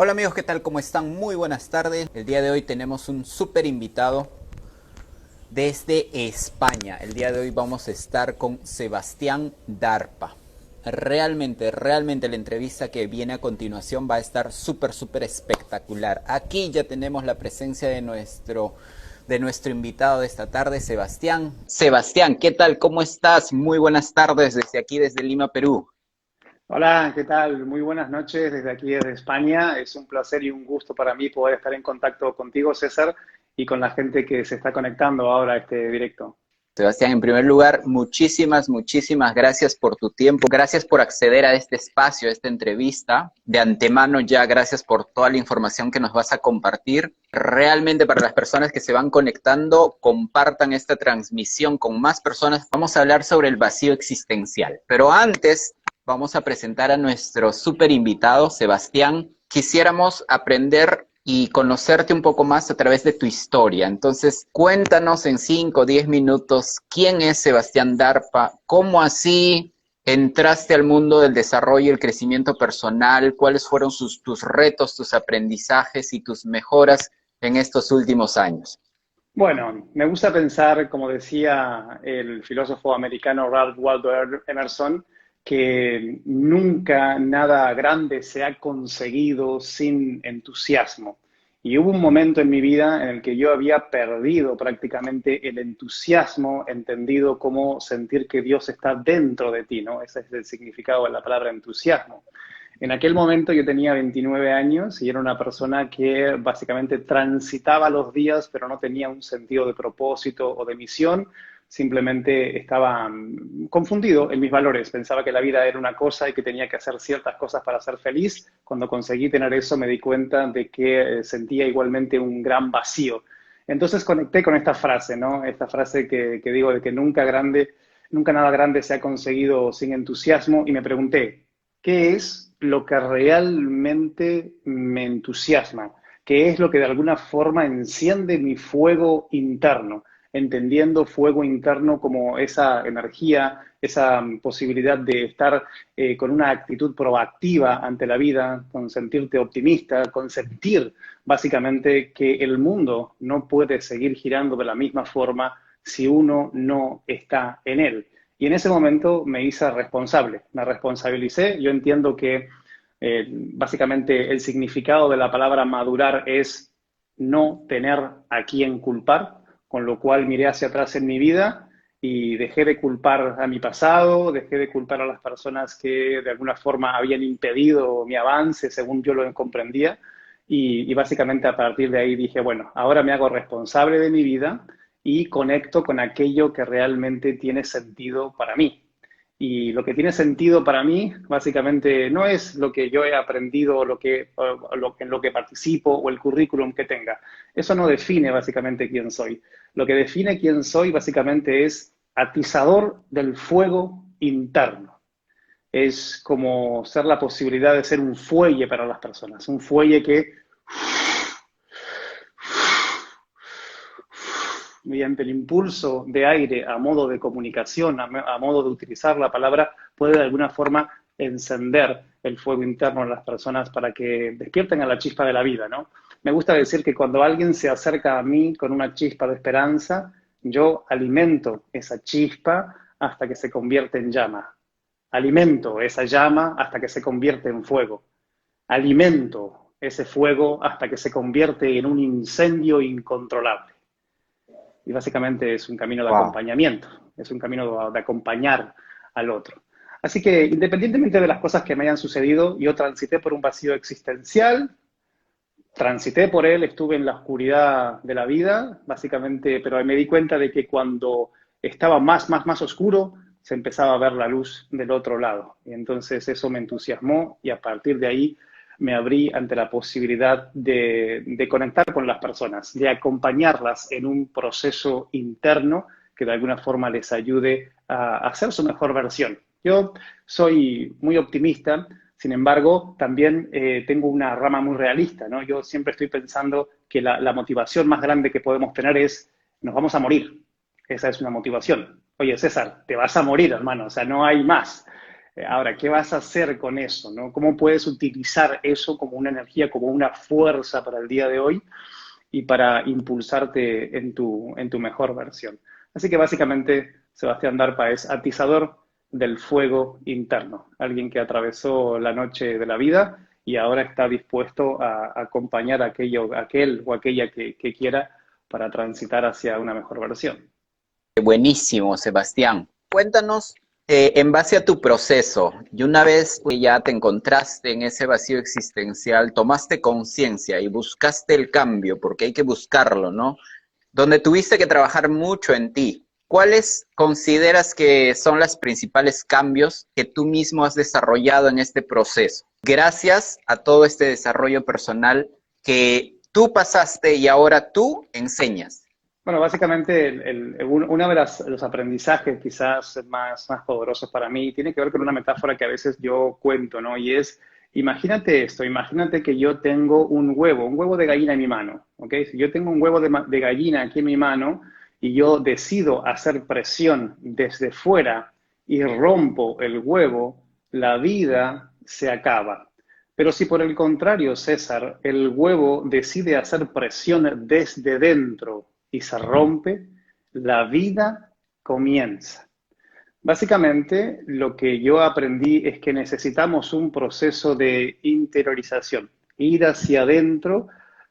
Hola amigos, ¿qué tal? ¿Cómo están? Muy buenas tardes. El día de hoy tenemos un súper invitado desde España. El día de hoy vamos a estar con Sebastián Darpa. Realmente la entrevista que viene a continuación va a estar súper espectacular. Aquí ya tenemos la presencia de nuestro invitado de esta tarde, Sebastián. Sebastián, ¿qué tal? ¿Cómo estás? Muy buenas tardes desde aquí, desde Lima, Perú. Hola, ¿qué tal? Muy buenas noches desde aquí, desde España. Es un placer y un gusto para mí poder estar en contacto contigo, César, y con la gente que se está conectando ahora a este directo. Sebastián, en primer lugar, muchísimas gracias por tu tiempo, gracias por acceder a este espacio, a esta entrevista. De antemano ya, gracias por toda la información que nos vas a compartir. Realmente para las personas que se van conectando, compartan esta transmisión con más personas. Vamos a hablar sobre el vacío existencial. Pero antes, vamos a presentar a nuestro súper invitado, Sebastián. Quisiéramos aprender y conocerte un poco más a través de tu historia. Entonces, cuéntanos en 5 o 10 minutos quién es Sebastián Darpa, cómo así entraste al mundo del desarrollo y el crecimiento personal, cuáles fueron tus retos, tus aprendizajes y tus mejoras en estos últimos años. Bueno, me gusta pensar, como decía el filósofo americano Ralph Waldo Emerson, que nunca nada grande se ha conseguido sin entusiasmo. Y hubo un momento en mi vida en el que yo había perdido prácticamente el entusiasmo, entendido como sentir que Dios está dentro de ti, ¿no? Ese es el significado de la palabra entusiasmo. En aquel momento yo tenía 29 años y era una persona que básicamente transitaba los días, pero no tenía un sentido de propósito o de misión. Simplemente estaba confundido en mis valores. Pensaba que la vida era una cosa y que tenía que hacer ciertas cosas para ser feliz. Cuando conseguí tener eso me di cuenta de que sentía igualmente un gran vacío. Entonces conecté con esta frase, ¿no? Esta frase que digo de que nunca nada grande se ha conseguido sin entusiasmo y me pregunté, ¿qué es lo que realmente me entusiasma? ¿Qué es lo que de alguna forma enciende mi fuego interno? Entendiendo fuego interno como esa energía, esa posibilidad de estar con una actitud proactiva ante la vida, con sentirte optimista, con sentir básicamente que el mundo no puede seguir girando de la misma forma si uno no está en él. Y en ese momento me hice responsable, me responsabilicé. Yo entiendo que básicamente el significado de la palabra madurar es no tener a quien culpar, con lo cual miré hacia atrás en mi vida y dejé de culpar a mi pasado, dejé de culpar a las personas que de alguna forma habían impedido mi avance según yo lo comprendía. Y básicamente a partir de ahí dije, bueno, ahora me hago responsable de mi vida y conecto con aquello que realmente tiene sentido para mí. Y lo que tiene sentido para mí, básicamente, no es lo que yo he aprendido, en lo que participo o el currículum que tenga. Eso no define básicamente quién soy. Lo que define quién soy, básicamente, es atizador del fuego interno. Es como ser la posibilidad de ser un fuelle para las personas, un fuelle que mediante el impulso de aire a modo de comunicación, a modo de utilizar la palabra, puede de alguna forma encender el fuego interno en las personas para que despierten a la chispa de la vida, ¿no? Me gusta decir que cuando alguien se acerca a mí con una chispa de esperanza, yo alimento esa chispa hasta que se convierte en llama. Alimento esa llama hasta que se convierte en fuego. Alimento ese fuego hasta que se convierte en un incendio incontrolable. Y básicamente es un camino de Wow. acompañamiento, es un camino de acompañar al otro. Así que independientemente de las cosas que me hayan sucedido, yo transité por un vacío existencial, transité por él, estuve en la oscuridad de la vida, básicamente, pero me di cuenta de que cuando estaba más oscuro, se empezaba a ver la luz del otro lado. Y entonces eso me entusiasmó y a partir de ahí me abrí ante la posibilidad de conectar con las personas, de acompañarlas en un proceso interno que de alguna forma les ayude a hacer su mejor versión. Yo soy muy optimista, sin embargo, también tengo una rama muy realista, ¿no? Yo siempre estoy pensando que la motivación más grande que podemos tener es, nos vamos a morir. Esa es una motivación. Oye, César, te vas a morir, hermano, o sea, no hay más. Ahora, ¿qué vas a hacer con eso, no? ¿Cómo puedes utilizar eso como una energía, como una fuerza para el día de hoy y para impulsarte en tu mejor versión? Así que básicamente Sebastián Darpa es atizador del fuego interno, alguien que atravesó la noche de la vida y ahora está dispuesto a acompañar a aquel o aquella que quiera para transitar hacia una mejor versión. Buenísimo, Sebastián. Cuéntanos, en base a tu proceso, y una vez que ya te encontraste en ese vacío existencial, tomaste conciencia y buscaste el cambio, porque hay que buscarlo, ¿no? Donde tuviste que trabajar mucho en ti. ¿Cuáles consideras que son los principales cambios que tú mismo has desarrollado en este proceso? Gracias a todo este desarrollo personal que tú pasaste y ahora tú enseñas. Bueno, básicamente uno de los aprendizajes quizás más poderosos para mí tiene que ver con una metáfora que a veces yo cuento, ¿no? Y es, imagínate esto, imagínate que yo tengo un huevo de gallina en mi mano, ¿ok? Si yo tengo un huevo de gallina aquí en mi mano y yo decido hacer presión desde fuera y rompo el huevo, la vida se acaba. Pero si por el contrario, César, el huevo decide hacer presión desde dentro y se rompe, la vida comienza. Básicamente, lo que yo aprendí es que necesitamos un proceso de interiorización, ir hacia adentro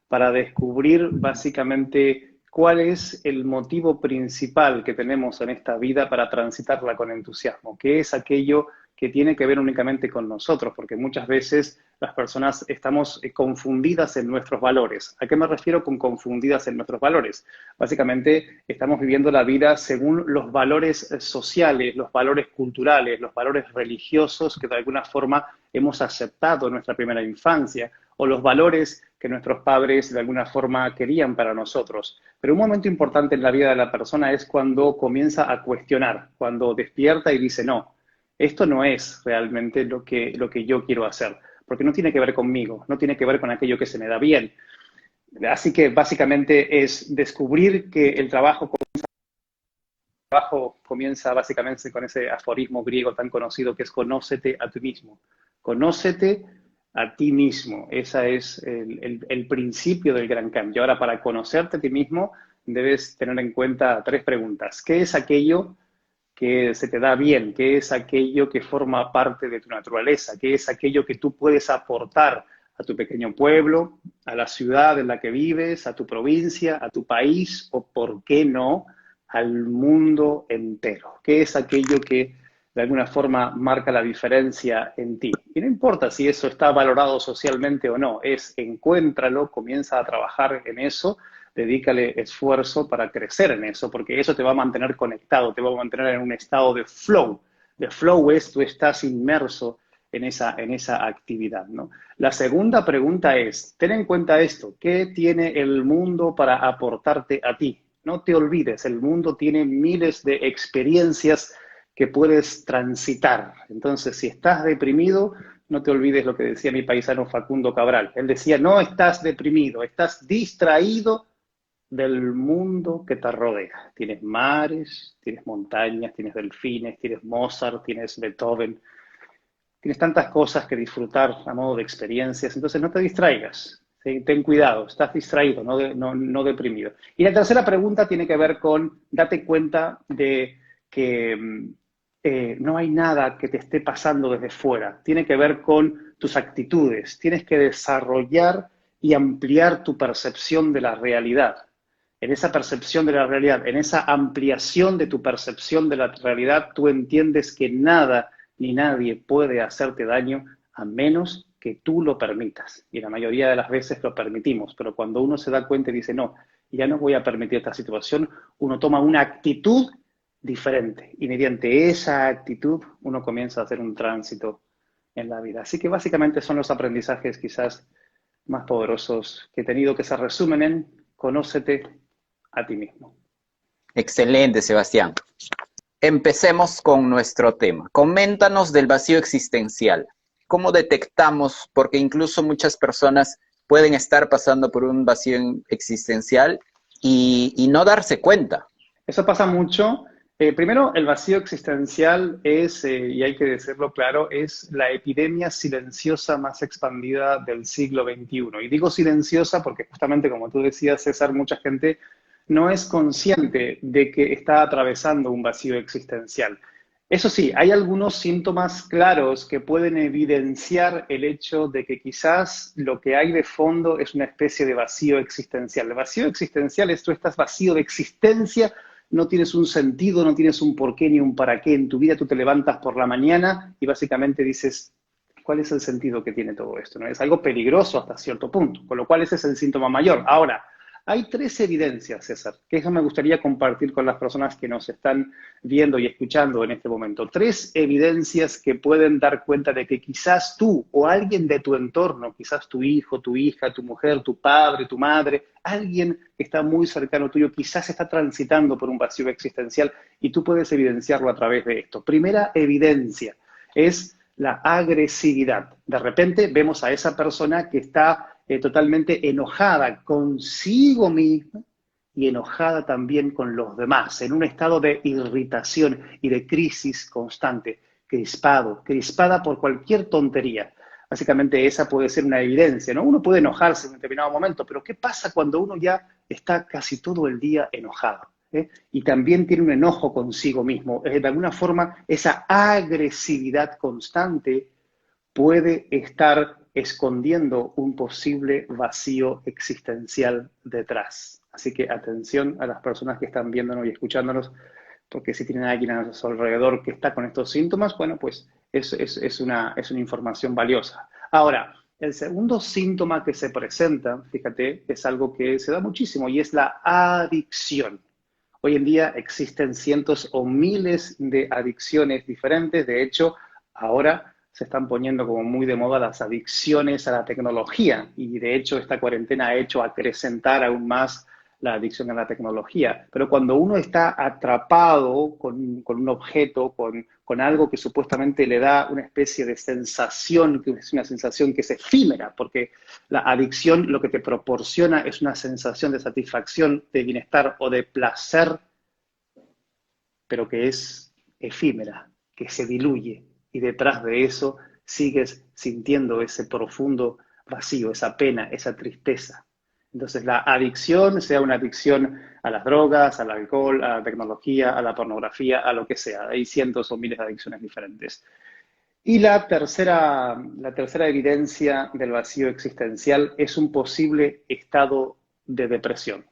para descubrir básicamente cuál es el motivo principal que tenemos en esta vida para transitarla con entusiasmo, qué es aquello que tiene que ver únicamente con nosotros, porque muchas veces las personas estamos confundidas en nuestros valores. ¿A qué me refiero con confundidas en nuestros valores? Básicamente estamos viviendo la vida según los valores sociales, los valores culturales, los valores religiosos que de alguna forma hemos aceptado en nuestra primera infancia, o los valores que nuestros padres de alguna forma querían para nosotros. Pero un momento importante en la vida de la persona es cuando comienza a cuestionar, cuando despierta y dice, no, esto no es realmente lo que yo quiero hacer, porque no tiene que ver conmigo, no tiene que ver con aquello que se me da bien. Así que básicamente es descubrir que el trabajo comienza básicamente con ese aforismo griego tan conocido que es conócete a ti mismo. Conócete a ti mismo. Ese es el principio del gran cambio. Ahora, para conocerte a ti mismo, debes tener en cuenta 3 preguntas. ¿Qué es aquello que se te da bien? ¿Qué es aquello que forma parte de tu naturaleza? ¿Qué es aquello que tú puedes aportar a tu pequeño pueblo, a la ciudad en la que vives, a tu provincia, a tu país o, por qué no, al mundo entero? ¿Qué es aquello que de alguna forma marca la diferencia en ti? Y no importa si eso está valorado socialmente o no, encuéntralo, comienza a trabajar en eso, dedícale esfuerzo para crecer en eso, porque eso te va a mantener conectado, te va a mantener en un estado de flow. De flow es tú estás inmerso en esa actividad, ¿no? La segunda pregunta es, ten en cuenta esto, ¿qué tiene el mundo para aportarte a ti? No te olvides, el mundo tiene miles de experiencias que puedes transitar. Entonces, si estás deprimido, no te olvides lo que decía mi paisano Facundo Cabral. Él decía, no estás deprimido, estás distraído del mundo que te rodea. Tienes mares, tienes montañas, tienes delfines, tienes Mozart, tienes Beethoven, tienes tantas cosas que disfrutar a modo de experiencias, entonces no te distraigas, ¿sí? Ten cuidado, estás distraído, no deprimido. Y la tercera pregunta tiene que ver con date cuenta de que no hay nada que te esté pasando desde fuera, tiene que ver con tus actitudes, tienes que desarrollar y ampliar tu percepción de la realidad. En esa percepción de la realidad, en esa ampliación de tu percepción de la realidad, tú entiendes que nada ni nadie puede hacerte daño a menos que tú lo permitas. Y la mayoría de las veces lo permitimos, pero cuando uno se da cuenta y dice, no, ya no voy a permitir esta situación, uno toma una actitud diferente. Y mediante esa actitud uno comienza a hacer un tránsito en la vida. Así que básicamente son los aprendizajes quizás más poderosos que he tenido, que se resumen en conócete a ti mismo. Excelente, Sebastián. Empecemos con nuestro tema. Coméntanos del vacío existencial. ¿Cómo detectamos? Porque incluso muchas personas pueden estar pasando por un vacío existencial y no darse cuenta. Eso pasa mucho Primero, el vacío existencial es, y hay que decirlo claro, es la epidemia silenciosa más expandida del siglo XXI. Y digo silenciosa porque justamente, como tú decías, César, mucha gente no es consciente de que está atravesando un vacío existencial. Eso sí, hay algunos síntomas claros que pueden evidenciar el hecho de que quizás lo que hay de fondo es una especie de vacío existencial. El vacío existencial es tú estás vacío de existencia, no tienes un sentido, no tienes un porqué ni un para qué en tu vida, tú te levantas por la mañana y básicamente dices, ¿cuál es el sentido que tiene todo esto? ¿No? Es algo peligroso hasta cierto punto, con lo cual ese es el síntoma mayor. Ahora, hay tres evidencias, César, que eso me gustaría compartir con las personas que nos están viendo y escuchando en este momento. Tres evidencias que pueden dar cuenta de que quizás tú o alguien de tu entorno, quizás tu hijo, tu hija, tu mujer, tu padre, tu madre, alguien que está muy cercano tuyo, quizás está transitando por un vacío existencial y tú puedes evidenciarlo a través de esto. Primera evidencia es la agresividad. De repente vemos a esa persona que está totalmente enojada consigo misma y enojada también con los demás, en un estado de irritación y de crisis constante, crispada por cualquier tontería. Básicamente esa puede ser una evidencia, ¿no? Uno puede enojarse en un determinado momento, pero ¿qué pasa cuando uno ya está casi todo el día enojado? Y también tiene un enojo consigo mismo. De alguna forma, esa agresividad constante puede estar escondiendo un posible vacío existencial detrás. Así que atención a las personas que están viéndonos y escuchándonos, porque si tienen a alguien a su alrededor que está con estos síntomas, bueno, pues es una información valiosa. Ahora, el segundo síntoma que se presenta, fíjate, es algo que se da muchísimo y es la adicción. Hoy en día existen cientos o miles de adicciones diferentes. De hecho, ahora se están poniendo como muy de moda las adicciones a la tecnología y de hecho esta cuarentena ha hecho acrecentar aún más la adicción a la tecnología. Pero cuando uno está atrapado con un objeto, con algo que supuestamente le da una especie de sensación, que es una sensación que es efímera, porque la adicción lo que te proporciona es una sensación de satisfacción, de bienestar o de placer, pero que es efímera, que se diluye. Y detrás de eso sigues sintiendo ese profundo vacío, esa pena, esa tristeza. Entonces la adicción, sea una adicción a las drogas, al alcohol, a la tecnología, a la pornografía, a lo que sea. Hay cientos o miles de adicciones diferentes. Y la tercera evidencia del vacío existencial es un posible estado de depresión,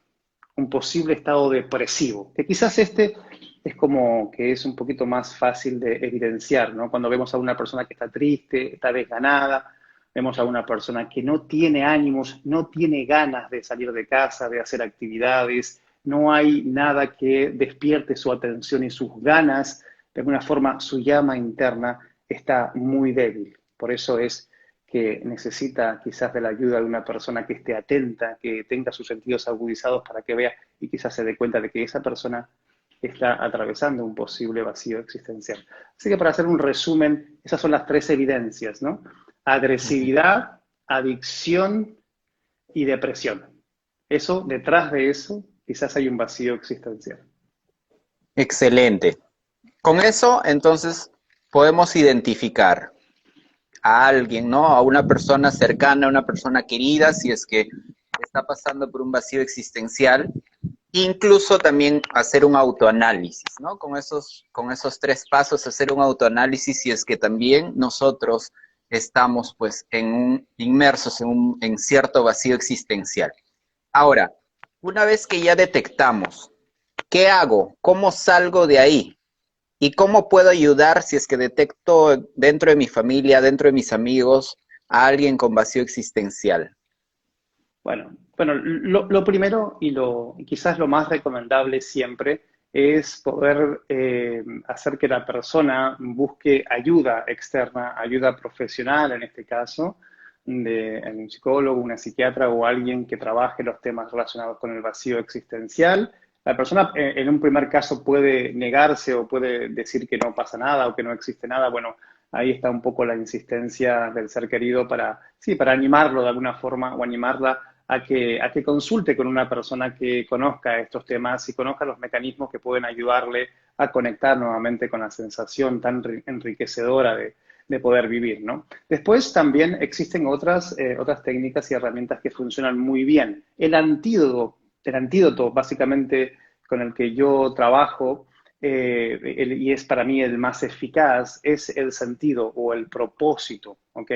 un posible estado depresivo, que quizás este es como que es un poquito más fácil de evidenciar, ¿no? Cuando vemos a una persona que está triste, está desganada, vemos a una persona que no tiene ánimos, no tiene ganas de salir de casa, de hacer actividades, no hay nada que despierte su atención y sus ganas, de alguna forma su llama interna está muy débil. Por eso es que necesita quizás de la ayuda de una persona que esté atenta, que tenga sus sentidos agudizados para que vea y quizás se dé cuenta de que esa persona está atravesando un posible vacío existencial. Así que para hacer un resumen, esas son las tres evidencias, ¿no? Agresividad, adicción y depresión. Eso, detrás de eso, quizás hay un vacío existencial. Excelente. Con eso, entonces, podemos identificar a alguien, ¿no? A una persona cercana, a una persona querida, si es que está pasando por un vacío existencial. Incluso también hacer un autoanálisis, ¿no? Con esos tres pasos, hacer un autoanálisis si es que también nosotros estamos pues inmersos en cierto vacío existencial. Ahora, una vez que ya detectamos, ¿qué hago? ¿Cómo salgo de ahí? ¿Y cómo puedo ayudar si es que detecto dentro de mi familia, dentro de mis amigos, a alguien con vacío existencial? Bueno, lo primero y quizás lo más recomendable siempre es poder hacer que la persona busque ayuda externa, ayuda profesional en este caso, de un psicólogo, una psiquiatra o alguien que trabaje los temas relacionados con el vacío existencial. La persona en un primer caso puede negarse o puede decir que no pasa nada o que no existe nada. Bueno, ahí está un poco la insistencia del ser querido para, sí, para animarlo de alguna forma o animarla a que consulte con una persona que conozca estos temas y conozca los mecanismos que pueden ayudarle a conectar nuevamente con la sensación tan enriquecedora de poder vivir, ¿no? Después también existen otras técnicas y herramientas que funcionan muy bien. El antídoto básicamente con el que yo trabajo, y es para mí el más eficaz, es el sentido o el propósito, ¿ok?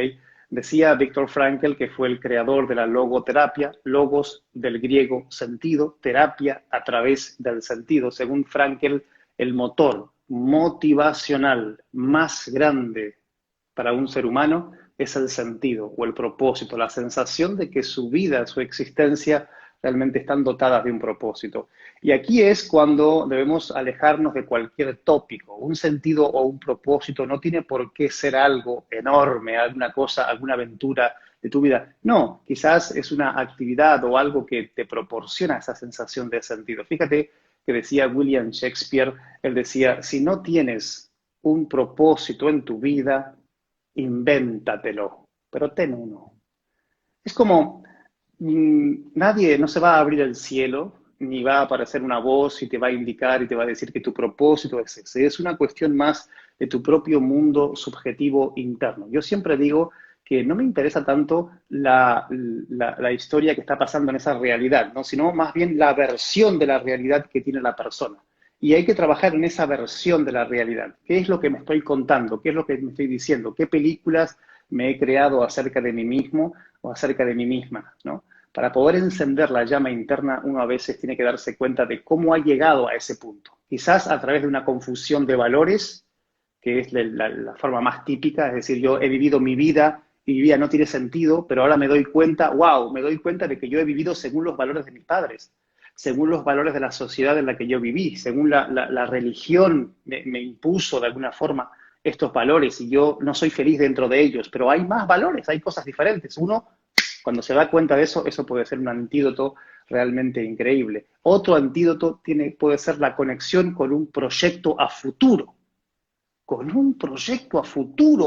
Decía Viktor Frankl, que fue el creador de la logoterapia, logos del griego sentido, terapia a través del sentido. Según Frankl, el motor motivacional más grande para un ser humano es el sentido o el propósito, la sensación de que su vida, su existencia realmente están dotadas de un propósito. Y aquí es cuando debemos alejarnos de cualquier tópico. Un sentido o un propósito no tiene por qué ser algo enorme, alguna cosa, alguna aventura de tu vida. No, quizás es una actividad o algo que te proporciona esa sensación de sentido. Fíjate que decía William Shakespeare, él decía, si no tienes un propósito en tu vida, invéntatelo, pero ten uno. Es como, nadie, no se va a abrir el cielo, ni va a aparecer una voz y te va a indicar y te va a decir que tu propósito es ese. Es una cuestión más de tu propio mundo subjetivo interno. Yo siempre digo que no me interesa tanto la historia que está pasando en esa realidad, ¿no? Sino más bien la versión de la realidad que tiene la persona. Y hay que trabajar en esa versión de la realidad. ¿Qué es lo que me estoy contando? ¿Qué es lo que me estoy diciendo? ¿Qué películas me he creado acerca de mí mismo o acerca de mí misma, ¿no? Para poder encender la llama interna, uno a veces tiene que darse cuenta de cómo ha llegado a ese punto. Quizás a través de una confusión de valores, que es la forma más típica, es decir, yo he vivido mi vida y mi vida no tiene sentido, pero ahora me doy cuenta, wow, me doy cuenta de que yo he vivido según los valores de mis padres, según los valores de la sociedad en la que yo viví, según la religión me impuso de alguna forma estos valores y yo no soy feliz dentro de ellos, pero hay más valores, hay cosas diferentes. Uno, cuando se da cuenta de eso, eso puede ser un antídoto realmente increíble. Otro antídoto puede ser la conexión con un proyecto a futuro,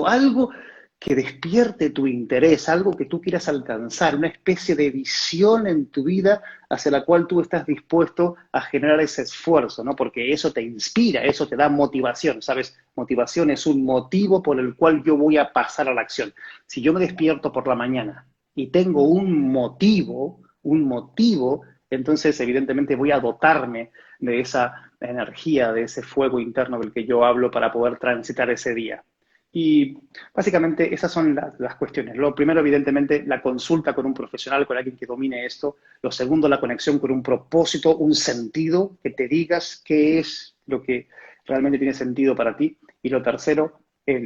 algo que despierte tu interés, algo que tú quieras alcanzar, una especie de visión en tu vida hacia la cual tú estás dispuesto a generar ese esfuerzo, ¿no? Porque eso te inspira, eso te da motivación, ¿sabes? Motivación es un motivo por el cual yo voy a pasar a la acción. Si yo me despierto por la mañana y tengo un motivo, entonces evidentemente voy a dotarme de esa energía, de ese fuego interno del que yo hablo para poder transitar ese día. Y básicamente esas son las cuestiones. Lo primero, evidentemente, la consulta con un profesional, con alguien que domine esto. Lo segundo, la conexión con un propósito, un sentido, que te digas qué es lo que realmente tiene sentido para ti. Y lo tercero,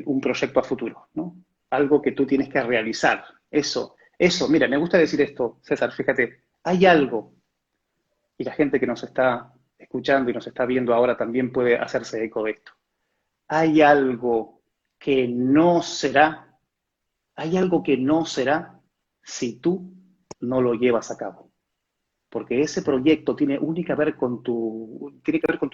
un proyecto a futuro, ¿no? Algo que tú tienes que realizar. Mira, me gusta decir esto, César, fíjate, hay algo, y la gente que nos está escuchando y nos está viendo ahora también puede hacerse eco de esto. Hay algo que no será, hay algo que no será si tú no lo llevas a cabo. Porque ese proyecto tiene que ver con tu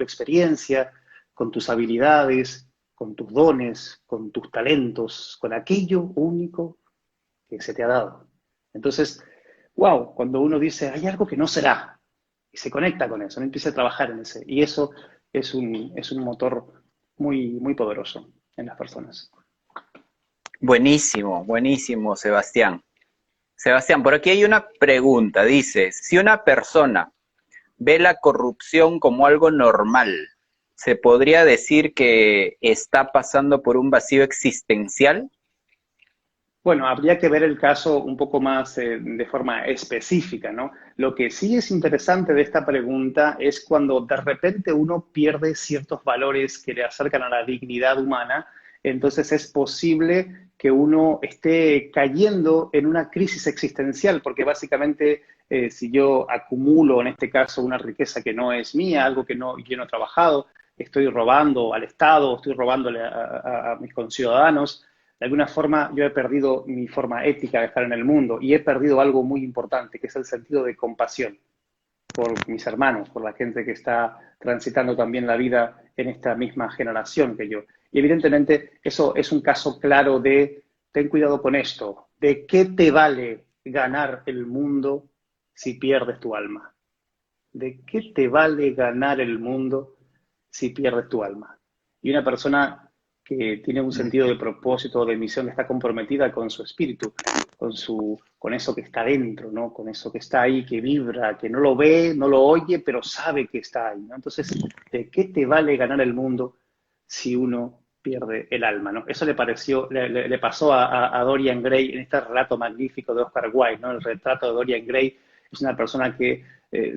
experiencia, con tus habilidades, con tus dones, con tus talentos, con aquello único que se te ha dado. Entonces, wow, cuando uno dice, hay algo que no será, y se conecta con eso, ¿no? Empieza a trabajar en ese. Y eso es un motor muy, muy poderoso en las personas. Buenísimo, buenísimo, Sebastián. Sebastián, por aquí hay una pregunta. Dice, si una persona ve la corrupción como algo normal, ¿se podría decir que está pasando por un vacío existencial? Bueno, habría que ver el caso un poco más de forma específica, ¿no? Lo que sí es interesante de esta pregunta es cuando de repente uno pierde ciertos valores que le acercan a la dignidad humana, entonces es posible que uno esté cayendo en una crisis existencial, porque básicamente si yo acumulo en este caso una riqueza que no es mía, algo que yo no he trabajado, estoy robando al Estado, estoy robándole a mis conciudadanos, de alguna forma yo he perdido mi forma ética de estar en el mundo y he perdido algo muy importante, que es el sentido de compasión por mis hermanos, por la gente que está transitando también la vida en esta misma generación que yo. Y evidentemente eso es un caso claro de ten cuidado con esto, de qué te vale ganar el mundo si pierdes tu alma? ¿De qué te vale ganar el mundo si pierdes tu alma? Y una persona que tiene un sentido de propósito, de misión, está comprometida con su espíritu, con eso que está dentro, ¿no? Con eso que está ahí, que vibra, que no lo ve, no lo oye, pero sabe que está ahí, ¿no? Entonces, ¿de qué te vale ganar el mundo si uno pierde el alma, ¿no? Eso le pasó a Dorian Gray en este relato magnífico de Oscar Wilde, ¿no? El retrato de Dorian Gray es una persona que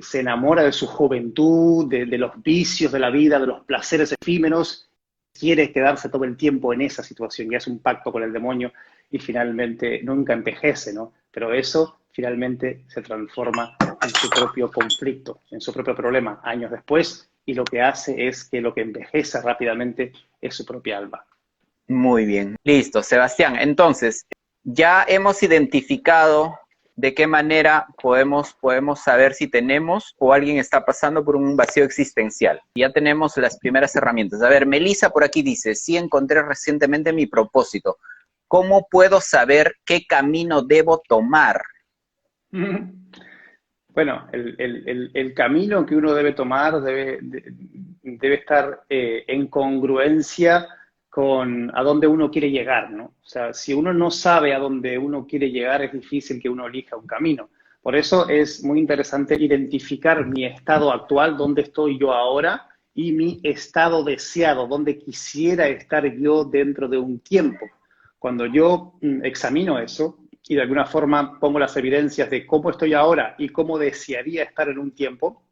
se enamora de su juventud, de los vicios de la vida, de los placeres efímeros, quiere quedarse todo el tiempo en esa situación y hace un pacto con el demonio y finalmente nunca envejece, ¿no? Pero eso finalmente se transforma en su propio conflicto, en su propio problema años después, y lo que hace es que lo que envejece rápidamente es su propia alma. Muy bien. Listo, Sebastián. Entonces, ya hemos identificado de qué manera podemos saber si tenemos o alguien está pasando por un vacío existencial. Ya tenemos las primeras herramientas. A ver, Melissa por aquí dice, sí encontré recientemente mi propósito. ¿Cómo puedo saber qué camino debo tomar? Bueno, el camino que uno debe tomar debe estar en congruencia con a dónde uno quiere llegar, ¿no? O sea, si uno no sabe a dónde uno quiere llegar, es difícil que uno elija un camino. Por eso es muy interesante identificar mi estado actual, dónde estoy yo ahora, y mi estado deseado, dónde quisiera estar yo dentro de un tiempo. Cuando yo examino eso y de alguna forma pongo las evidencias de cómo estoy ahora y cómo desearía estar en un tiempo,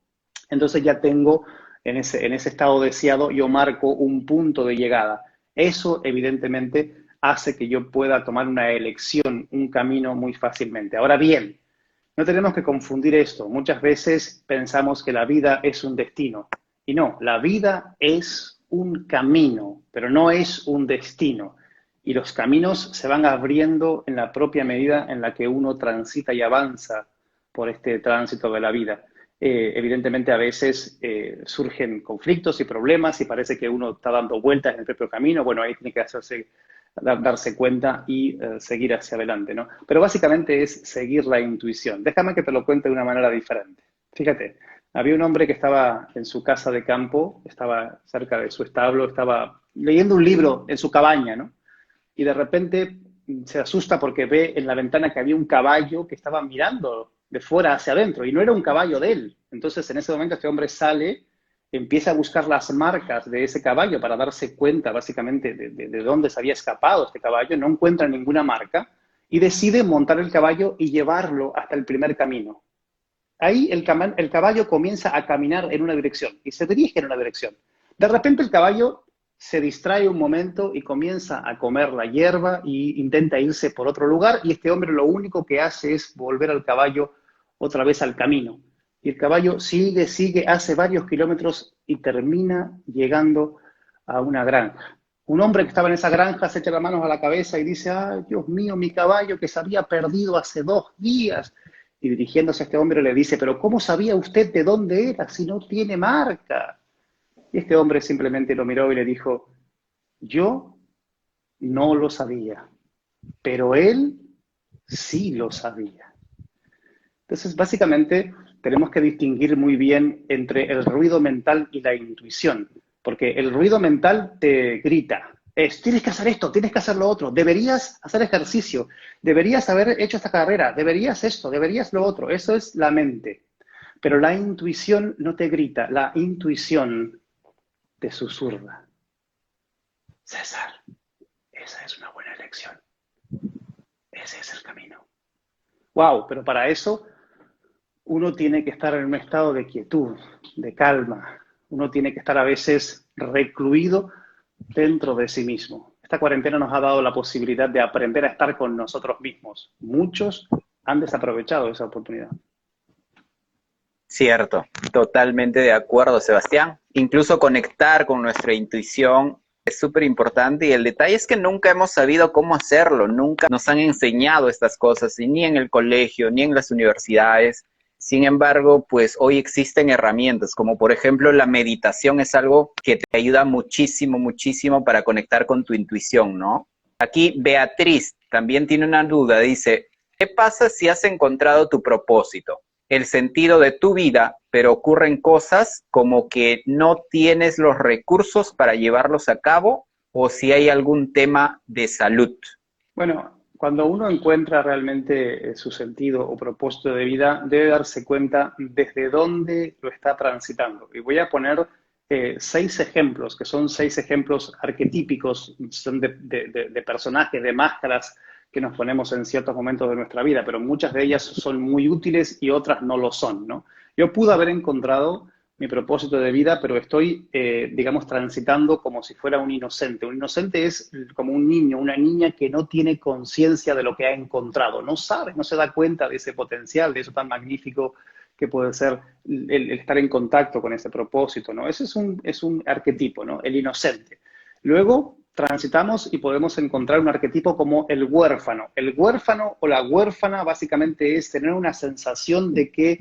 entonces ya tengo en ese estado deseado, yo marco un punto de llegada. Eso evidentemente hace que yo pueda tomar una elección, un camino muy fácilmente. Ahora bien, no tenemos que confundir esto. Muchas veces pensamos que la vida es un destino. Y no, la vida es un camino, pero no es un destino. Y los caminos se van abriendo en la propia medida en la que uno transita y avanza por este tránsito de la vida. Evidentemente a veces surgen conflictos y problemas y parece que uno está dando vueltas en el propio camino. Bueno, ahí tiene que darse cuenta y seguir hacia adelante, ¿no? Pero básicamente es seguir la intuición. Déjame que te lo cuente de una manera diferente. Fíjate, había un hombre que estaba en su casa de campo, estaba cerca de su establo, estaba leyendo un libro en su cabaña, ¿no? Y de repente se asusta porque ve en la ventana que había un caballo que estaba mirando de fuera hacia adentro y no era un caballo de él. Entonces en ese momento este hombre sale, empieza a buscar las marcas de ese caballo para darse cuenta básicamente de dónde se había escapado este caballo, no encuentra ninguna marca y decide montar el caballo y llevarlo hasta el primer camino. Ahí el caballo comienza a caminar en una dirección y se dirige en una dirección. De repente el caballo se distrae un momento y comienza a comer la hierba e intenta irse por otro lugar y este hombre lo único que hace es volver al caballo otra vez al camino. Y el caballo sigue, hace varios kilómetros y termina llegando a una granja. Un hombre que estaba en esa granja se echa las manos a la cabeza y dice, ¡ay, Dios mío, mi caballo que se había perdido hace 2 días! Y dirigiéndose a este hombre le dice, ¿pero cómo sabía usted de dónde era si no tiene marca? Y este hombre simplemente lo miró y le dijo, yo no lo sabía, pero él sí lo sabía. Entonces, básicamente, tenemos que distinguir muy bien entre el ruido mental y la intuición, porque el ruido mental te grita, tienes que hacer esto, tienes que hacer lo otro, deberías hacer ejercicio, deberías haber hecho esta carrera, deberías esto, deberías lo otro. Eso es la mente. Pero la intuición no te grita, la intuición te susurra. César, esa es una buena elección. Ese es el camino. Wow, pero para eso uno tiene que estar en un estado de quietud, de calma. Uno tiene que estar a veces recluido dentro de sí mismo. Esta cuarentena nos ha dado la posibilidad de aprender a estar con nosotros mismos. Muchos han desaprovechado esa oportunidad. Cierto, totalmente de acuerdo, Sebastián. Incluso conectar con nuestra intuición es súper importante y el detalle es que nunca hemos sabido cómo hacerlo, nunca nos han enseñado estas cosas, y ni en el colegio, ni en las universidades. Sin embargo, pues hoy existen herramientas, como por ejemplo la meditación es algo que te ayuda muchísimo, muchísimo para conectar con tu intuición, ¿no? Aquí Beatriz también tiene una duda, dice, ¿qué pasa si has encontrado tu propósito? el sentido de tu vida, pero ocurren cosas como que no tienes los recursos para llevarlos a cabo o si hay algún tema de salud. Bueno, cuando uno encuentra realmente su sentido o propósito de vida, debe darse cuenta desde dónde lo está transitando. Y voy a poner 6 ejemplos, que son 6 ejemplos arquetípicos, son de personajes, de máscaras que nos ponemos en ciertos momentos de nuestra vida, pero muchas de ellas son muy útiles y otras no lo son, ¿no? Yo pude haber encontrado mi propósito de vida, pero estoy, digamos, transitando como si fuera un inocente. Un inocente es como un niño, una niña que no tiene conciencia de lo que ha encontrado, no sabe, no se da cuenta de ese potencial, de eso tan magnífico que puede ser el estar en contacto con ese propósito, ¿no? Ese es un arquetipo, ¿no? El inocente. Luego transitamos y podemos encontrar un arquetipo como el huérfano. El huérfano o la huérfana básicamente es tener una sensación de que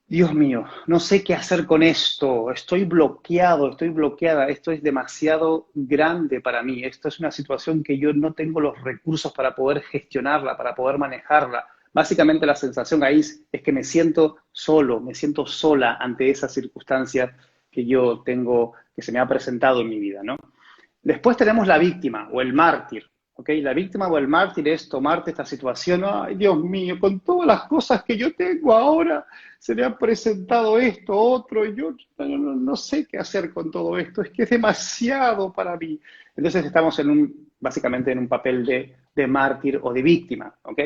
Dios mío, no sé qué hacer con esto, estoy bloqueado, estoy bloqueada, esto es demasiado grande para mí, esto es una situación que yo no tengo los recursos para poder gestionarla, para poder manejarla. Básicamente la sensación ahí es que me siento solo, me siento sola ante esa circunstancia que yo tengo, que se me ha presentado en mi vida, ¿no? Después tenemos la víctima o el mártir. ¿Ok? La víctima o el mártir es tomarte esta situación, ay Dios mío, con todas las cosas que yo tengo ahora, se me ha presentado esto, otro, y yo no sé qué hacer con todo esto, es que es demasiado para mí. Entonces estamos básicamente en un papel de mártir o de víctima. ¿Ok?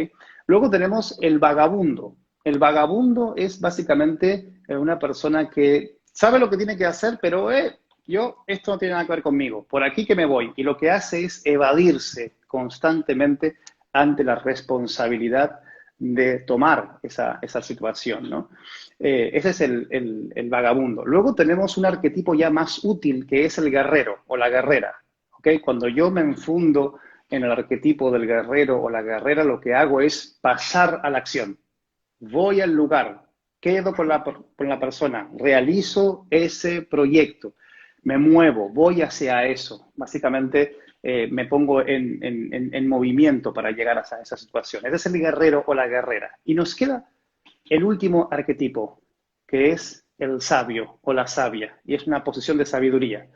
Luego tenemos el vagabundo. El vagabundo es básicamente una persona que sabe lo que tiene que hacer, pero esto no tiene nada que ver conmigo, por aquí que me voy. Y lo que hace es evadirse constantemente ante la responsabilidad de tomar esa situación, ¿no? Ese es el vagabundo. Luego tenemos un arquetipo ya más útil, que es el guerrero o la guerrera. ¿Ok? Cuando yo me enfundo en el arquetipo del guerrero o la guerrera, lo que hago es pasar a la acción. Voy al lugar, quedo con la persona, realizo ese proyecto, me muevo, voy hacia eso. Básicamente me pongo en movimiento para llegar a esa situación. Ese es el guerrero o la guerrera. Y nos queda el último arquetipo, que es el sabio o la sabia, y es una posición de sabiduría.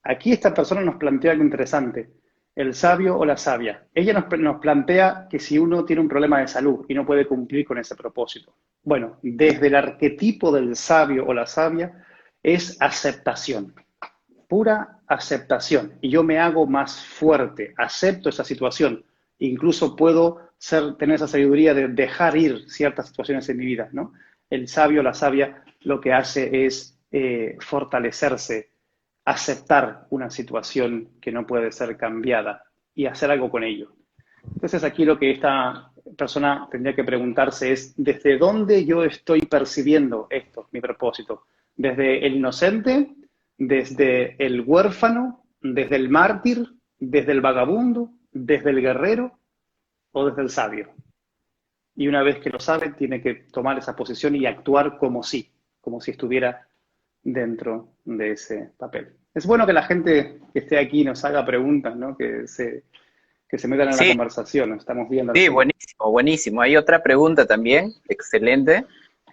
Aquí esta persona nos plantea algo interesante, el sabio o la sabia. Ella nos plantea que si uno tiene un problema de salud y no puede cumplir con ese propósito. Bueno, desde el arquetipo del sabio o la sabia es aceptación, pura aceptación. Y yo me hago más fuerte, acepto esa situación. Incluso puedo tener esa sabiduría de dejar ir ciertas situaciones en mi vida, ¿no? El sabio o la sabia lo que hace es fortalecerse, aceptar una situación que no puede ser cambiada y hacer algo con ello. Entonces aquí lo que esta persona tendría que preguntarse es, ¿desde dónde yo estoy percibiendo esto, mi propósito? ¿Desde el inocente? ¿Desde el huérfano? ¿Desde el mártir? ¿Desde el vagabundo? ¿Desde el guerrero? ¿O desde el sabio? Y una vez que lo sabe, tiene que tomar esa posición y actuar como si estuviera dentro de ese papel. Es bueno que la gente que esté aquí nos haga preguntas, ¿no? Que se metan en la Sí, conversación, ¿no? Estamos viendo al sí, final. buenísimo, buenísimo. Hay otra pregunta también, excelente.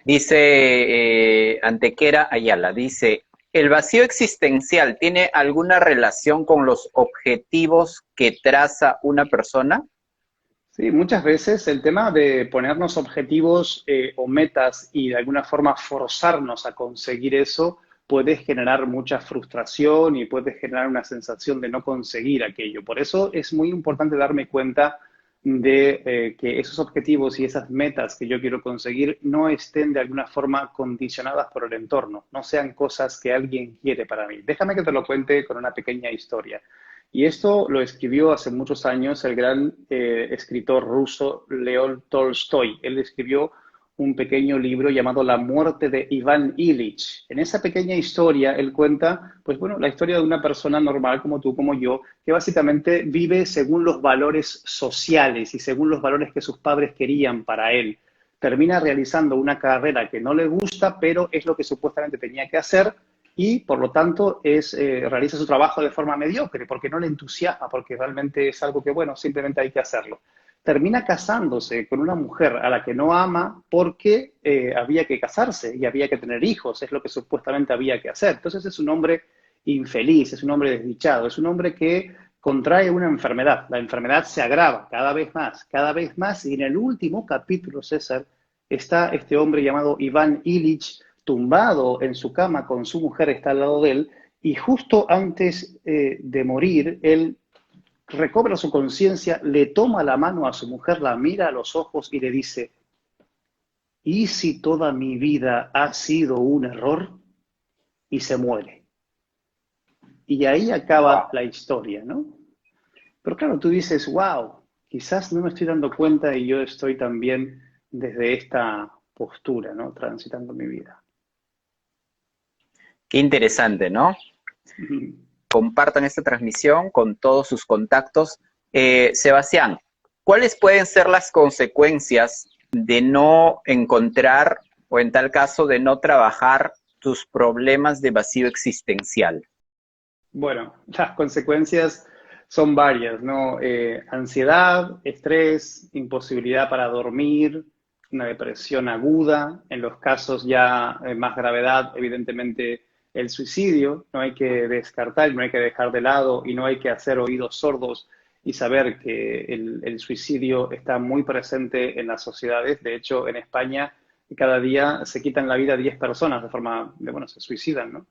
Dice Antequera Ayala, dice, ¿el vacío existencial tiene alguna relación con los objetivos que traza una persona? Sí, muchas veces el tema de ponernos objetivos o metas y de alguna forma forzarnos a conseguir eso puede generar mucha frustración y puede generar una sensación de no conseguir aquello. Por eso es muy importante darme cuenta de que esos objetivos y esas metas que yo quiero conseguir no estén de alguna forma condicionadas por el entorno, no sean cosas que alguien quiere para mí. Déjame que te lo cuente con una pequeña historia. Y esto lo escribió hace muchos años el gran escritor ruso León Tolstoy. Él escribió un pequeño libro llamado La muerte de Iván Ilich. En esa pequeña historia él cuenta, pues bueno, la historia de una persona normal como tú, como yo, que básicamente vive según los valores sociales y según los valores que sus padres querían para él. Termina realizando una carrera que no le gusta, pero es lo que supuestamente tenía que hacer y por lo tanto realiza su trabajo de forma mediocre porque no le entusiasma, porque realmente es algo que, bueno, simplemente hay que hacerlo. termina casándose con una mujer a la que no ama porque había que casarse y había que tener hijos, es lo que supuestamente había que hacer. Entonces es un hombre infeliz, es un hombre desdichado, es un hombre que contrae una enfermedad. La enfermedad se agrava cada vez más, y en el último capítulo, César, está este hombre llamado Iván Ilich tumbado en su cama con su mujer, está al lado de él, y justo antes de morir, él recobra su conciencia, le toma la mano a su mujer, la mira a los ojos y le dice, ¿y si toda mi vida ha sido un error? Y se muere. Y ahí acaba Wow. la historia, ¿no? Pero claro, tú dices, wow, quizás no me estoy dando cuenta y yo estoy también desde esta postura, ¿no? Transitando mi vida. Qué interesante, ¿no? Compartan esta transmisión con todos sus contactos. Sebastián, ¿cuáles pueden ser las consecuencias de no encontrar, o en tal caso, de no trabajar tus problemas de vacío existencial? Bueno, las consecuencias son varias, ¿no? Ansiedad, estrés, imposibilidad para dormir, una depresión aguda, en los casos ya más gravedad, evidentemente el suicidio, no hay que descartar, no hay que dejar de lado y no hay que hacer oídos sordos y saber que el suicidio está muy presente en las sociedades. De hecho, en España cada día se quitan la vida 10 personas de forma, bueno, se suicidan, ¿no?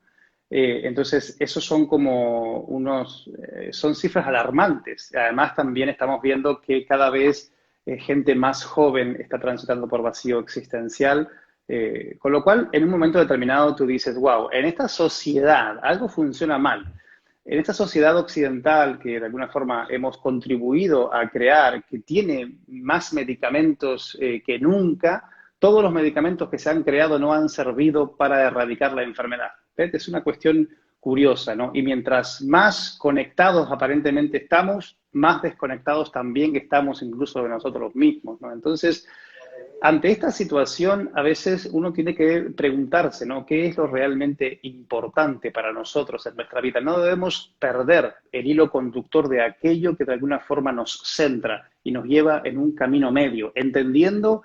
Entonces, esos son como son cifras alarmantes. Además, también estamos viendo que cada vez gente más joven está transitando por vacío existencial, con lo cual, en un momento determinado, tú dices, wow, en esta sociedad algo funciona mal. En esta sociedad occidental que de alguna forma hemos contribuido a crear, que tiene más medicamentos que nunca, todos los medicamentos que se han creado no han servido para erradicar la enfermedad. ¿Ves? Es una cuestión curiosa, ¿no? Y mientras más conectados aparentemente estamos, más desconectados también estamos incluso de nosotros mismos, ¿no? Entonces, ante esta situación, a veces uno tiene que preguntarse, ¿no? ¿Qué es lo realmente importante para nosotros en nuestra vida? No debemos perder el hilo conductor de aquello que de alguna forma nos centra y nos lleva en un camino medio, entendiendo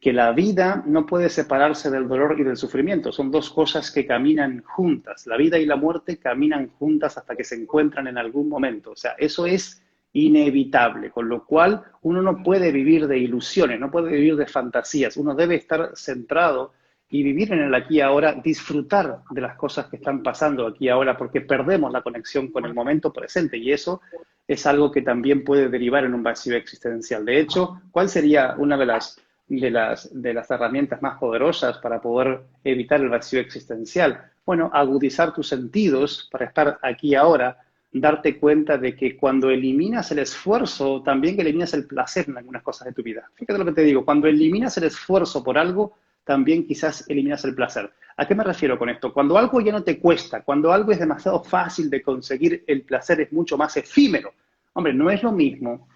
que la vida no puede separarse del dolor y del sufrimiento. Son dos cosas que caminan juntas. La vida y la muerte caminan juntas hasta que se encuentran en algún momento. O sea, eso es inevitable, con lo cual uno no puede vivir de ilusiones, no puede vivir de fantasías, uno debe estar centrado y vivir en el aquí y ahora, disfrutar de las cosas que están pasando aquí y ahora, porque perdemos la conexión con el momento presente y eso es algo que también puede derivar en un vacío existencial. De hecho, ¿cuál sería una de las herramientas más poderosas para poder evitar el vacío existencial? Bueno, agudizar tus sentidos para estar aquí y ahora, darte cuenta de que cuando eliminas el esfuerzo, también eliminas el placer en algunas cosas de tu vida. Fíjate lo que te digo, cuando eliminas el esfuerzo por algo, también quizás eliminas el placer. ¿A qué me refiero con esto? Cuando algo ya no te cuesta, cuando algo es demasiado fácil de conseguir, el placer es mucho más efímero. Hombre, no es lo mismo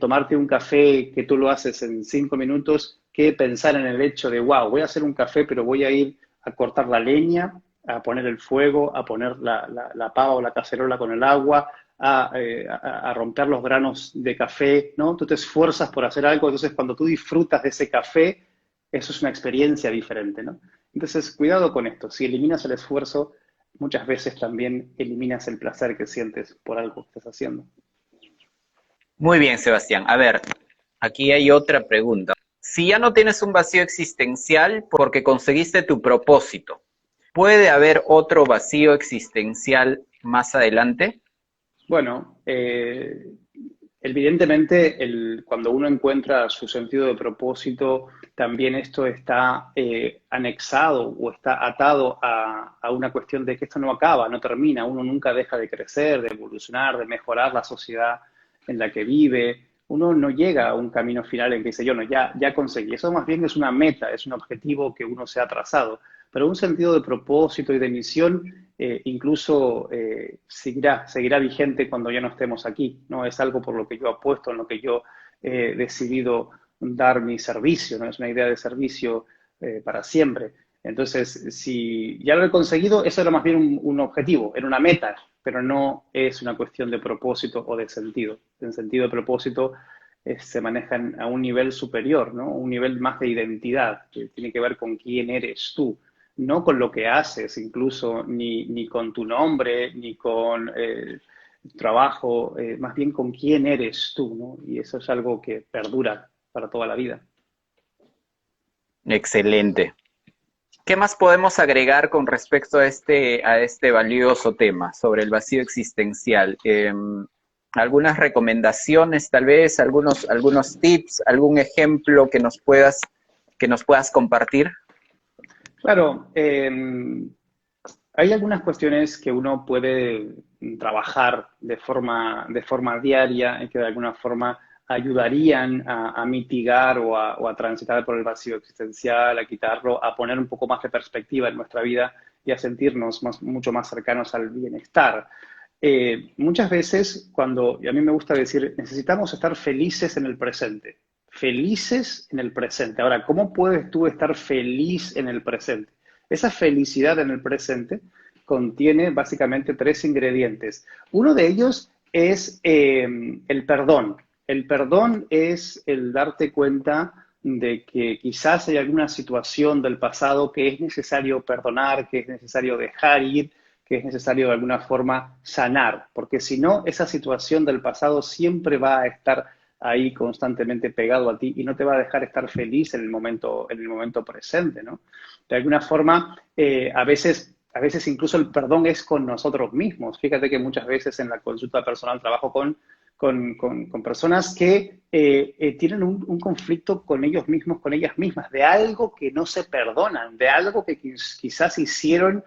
tomarte un café que tú lo haces en 5 minutos que pensar en el hecho de, wow, voy a hacer un café, pero voy a ir a cortar la leña, a poner el fuego, a poner la pava o la cacerola con el agua, a romper los granos de café, ¿no? Tú te esfuerzas por hacer algo, entonces cuando tú disfrutas de ese café, eso es una experiencia diferente, ¿no? Entonces, cuidado con esto. Si eliminas el esfuerzo, muchas veces también eliminas el placer que sientes por algo que estás haciendo. Muy bien, Sebastián. A ver, aquí hay otra pregunta. Si ya no tienes un vacío existencial porque conseguiste tu propósito, ¿puede haber otro vacío existencial más adelante? Bueno, evidentemente cuando uno encuentra su sentido de propósito, también esto está anexado o está atado a una cuestión de que esto no acaba, no termina, uno nunca deja de crecer, de evolucionar, de mejorar la sociedad en la que vive. Uno no llega a un camino final en que dice, yo no, ya conseguí. Eso más bien es una meta, es un objetivo que uno se ha trazado. Pero un sentido de propósito y de misión incluso seguirá vigente cuando ya no estemos aquí, ¿no? Es algo por lo que yo apuesto, en lo que yo he decidido dar mi servicio, ¿no? Es una idea de servicio para siempre. Entonces, si ya lo he conseguido, eso era más bien un objetivo, era una meta. pero no es una cuestión de propósito o de sentido. En sentido de propósito se manejan a un nivel superior, ¿no? Un nivel más de identidad, que tiene que ver con quién eres tú, no con lo que haces, incluso ni con tu nombre, ni con trabajo, más bien con quién eres tú, ¿no? Y eso es algo que perdura para toda la vida. Excelente. ¿Qué más podemos agregar con respecto a este valioso tema sobre el vacío existencial? Algunas recomendaciones, tal vez, algunos tips, algún ejemplo que nos puedas compartir. Claro, hay algunas cuestiones que uno puede trabajar de forma diaria y que de alguna forma ayudarían a mitigar o a transitar por el vacío existencial, a quitarlo, a poner un poco más de perspectiva en nuestra vida y a sentirnos mucho más cercanos al bienestar. Muchas veces, y a mí me gusta decir, necesitamos estar felices en el presente. Felices en el presente. Ahora, ¿cómo puedes tú estar feliz en el presente? Esa felicidad en el presente contiene básicamente tres ingredientes. Uno de ellos es el perdón. El perdón es el darte cuenta de que quizás hay alguna situación del pasado que es necesario perdonar, que es necesario dejar ir, que es necesario de alguna forma sanar, porque si no, esa situación del pasado siempre va a estar ahí constantemente pegado a ti y no te va a dejar estar feliz en el momento presente, ¿no? De alguna forma, a veces incluso el perdón es con nosotros mismos. Fíjate que muchas veces en la consulta personal trabajo con personas que tienen un conflicto con ellos mismos, con ellas mismas, de algo que no se perdonan, de algo que quizás hicieron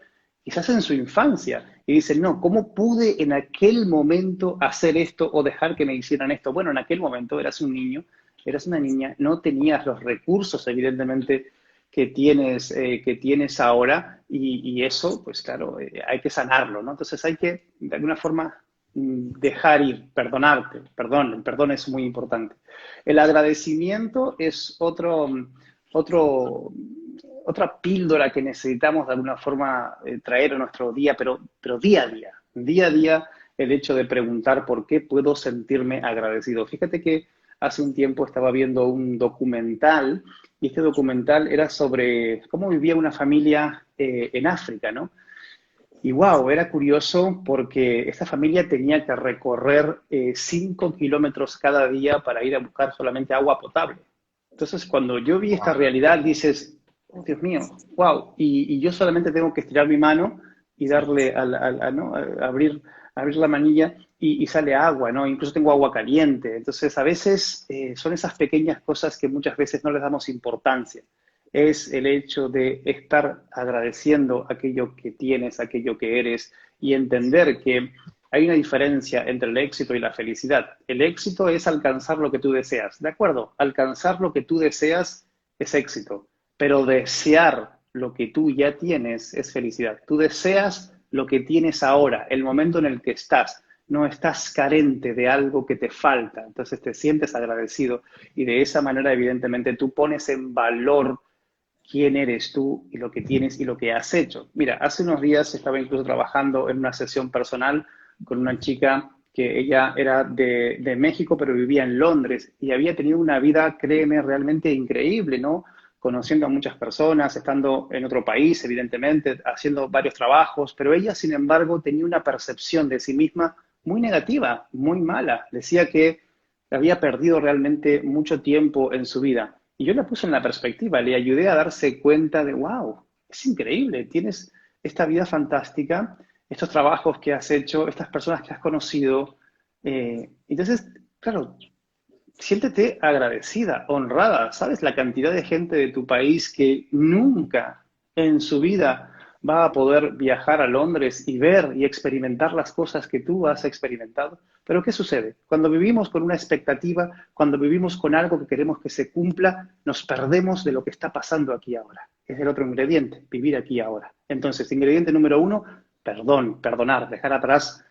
quizás en su infancia, y dicen, no, ¿cómo pude en aquel momento hacer esto o dejar que me hicieran esto? Bueno, en aquel momento eras un niño, eras una niña, no tenías los recursos, evidentemente, que tienes ahora, y eso, pues claro, hay que sanarlo, ¿no? Entonces hay que, de alguna forma, dejar ir, perdonarte, el perdón es muy importante. El agradecimiento es otro, otra píldora que necesitamos de alguna forma traer a nuestro día, pero día a día, el hecho de preguntar por qué puedo sentirme agradecido. Fíjate que hace un tiempo estaba viendo un documental y este documental era sobre cómo vivía una familia en África, ¿no? Y wow, era curioso porque esta familia tenía que recorrer 5 kilómetros cada día para ir a buscar solamente agua potable. Entonces, cuando yo vi esta realidad, dices, oh, Dios mío, wow, y yo solamente tengo que estirar mi mano y darle, ¿no? Abrir la manilla y sale agua, ¿no? Incluso tengo agua caliente. Entonces, a veces son esas pequeñas cosas que muchas veces no les damos importancia. Es el hecho de estar agradeciendo aquello que tienes, aquello que eres y entender que hay una diferencia entre el éxito y la felicidad. El éxito es alcanzar lo que tú deseas, ¿de acuerdo? Alcanzar lo que tú deseas es éxito, pero desear lo que tú ya tienes es felicidad. Tú deseas lo que tienes ahora, el momento en el que estás. No estás carente de algo que te falta, entonces te sientes agradecido y de esa manera evidentemente tú pones en valor quién eres tú y lo que tienes y lo que has hecho. Mira, hace unos días estaba incluso trabajando en una sesión personal con una chica que ella era de México, pero vivía en Londres y había tenido una vida, créeme, realmente increíble, ¿no? Conociendo a muchas personas, estando en otro país, evidentemente, haciendo varios trabajos, pero ella, sin embargo, tenía una percepción de sí misma muy negativa, muy mala. Decía que había perdido realmente mucho tiempo en su vida. Y yo la puse en la perspectiva, le ayudé a darse cuenta de, wow, es increíble, tienes esta vida fantástica, estos trabajos que has hecho, estas personas que has conocido. Entonces, claro, siéntete agradecida, honrada. ¿Sabes la cantidad de gente de tu país que nunca en su vida va a poder viajar a Londres y ver y experimentar las cosas que tú has experimentado? Pero ¿qué sucede? Cuando vivimos con una expectativa, cuando vivimos con algo que queremos que se cumpla, nos perdemos de lo que está pasando aquí ahora. Es el otro ingrediente, vivir aquí ahora. Entonces, ingrediente número uno, perdón, perdonar, dejar atrás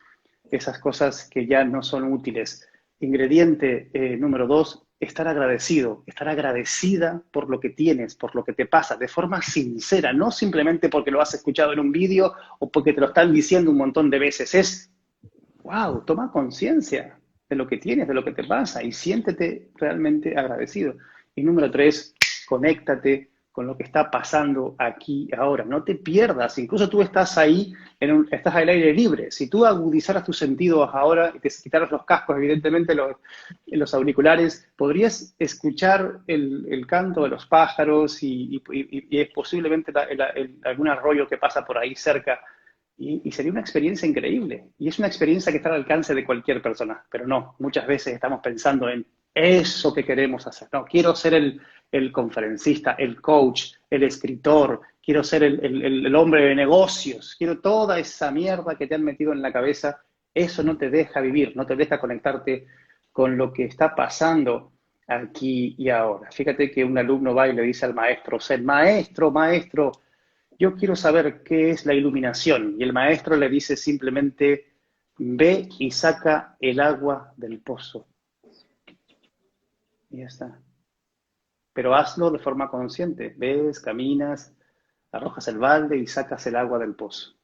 esas cosas que ya no son útiles. Ingrediente número dos, estar agradecido, estar agradecida por lo que tienes, por lo que te pasa, de forma sincera, no simplemente porque lo has escuchado en un vídeo o porque te lo están diciendo un montón de veces, es wow, toma conciencia de lo que tienes, de lo que te pasa y siéntete realmente agradecido. Y número 3, conéctate con lo que está pasando aquí ahora. No te pierdas, incluso tú estás ahí, estás al aire libre. Si tú agudizaras tus sentidos ahora y te quitaras los cascos, evidentemente los auriculares, podrías escuchar el canto de los pájaros y es posiblemente algún arroyo que pasa por ahí cerca. Y sería una experiencia increíble. Y es una experiencia que está al alcance de cualquier persona. Pero no, muchas veces estamos pensando en eso que queremos hacer. No, quiero ser el conferencista, el coach, el escritor, quiero ser el hombre de negocios, quiero toda esa mierda que te han metido en la cabeza. Eso no te deja vivir, no te deja conectarte con lo que está pasando aquí y ahora. Fíjate que un alumno va y le dice al maestro, maestro, yo quiero saber qué es la iluminación. Y el maestro le dice simplemente, ve y saca el agua del pozo. Y ya está. Pero hazlo de forma consciente. Ves, caminas, arrojas el balde y sacas el agua del pozo.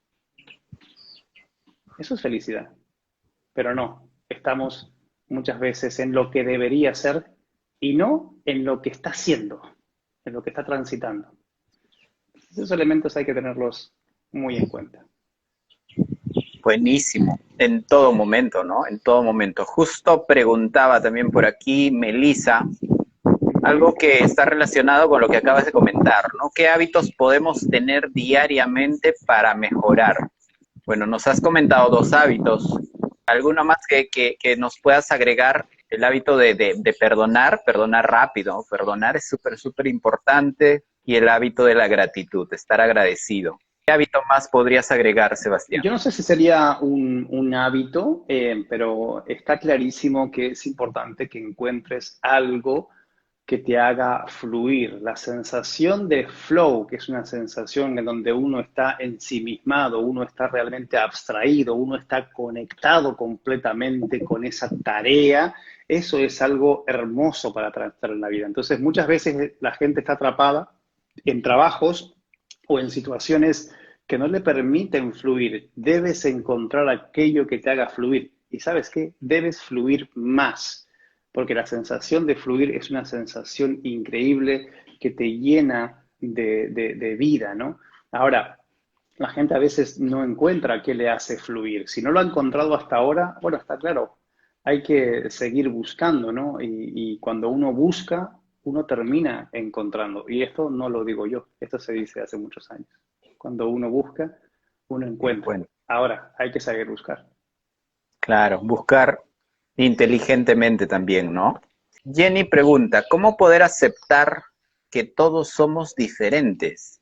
Eso es felicidad. Pero no, estamos muchas veces en lo que debería ser y no en lo que está siendo, en lo que está transitando. Esos elementos hay que tenerlos muy en cuenta. Buenísimo, en todo momento, ¿no? En todo momento. Justo preguntaba también por aquí Melissa, algo que está relacionado con lo que acabas de comentar, ¿no? ¿Qué hábitos podemos tener diariamente para mejorar? Bueno, nos has comentado 2 hábitos. ¿Alguno más que nos puedas agregar? El hábito de perdonar, perdonar rápido. Perdonar es súper, súper importante. Y el hábito de la gratitud, estar agradecido. ¿Qué hábito más podrías agregar, Sebastián? Yo no sé si sería un hábito, pero está clarísimo que es importante que encuentres algo que te haga fluir. La sensación de flow, que es una sensación en donde uno está ensimismado, uno está realmente abstraído, uno está conectado completamente con esa tarea, eso es algo hermoso para transitar en la vida. Entonces, muchas veces la gente está atrapada en trabajos o en situaciones que no le permiten fluir. Debes encontrar aquello que te haga fluir. ¿Y sabes qué? Debes fluir más, porque la sensación de fluir es una sensación increíble que te llena de vida, ¿no? Ahora, la gente a veces no encuentra qué le hace fluir. Si no lo ha encontrado hasta ahora, bueno, está claro, hay que seguir buscando, ¿no? Y cuando uno busca, uno termina encontrando. Y esto no lo digo yo, esto se dice hace muchos años. Cuando uno busca, uno encuentra. Bueno, Ahora, hay que saber buscar. claro, buscar inteligentemente también, ¿no? Jenny pregunta, ¿cómo poder aceptar que todos somos diferentes?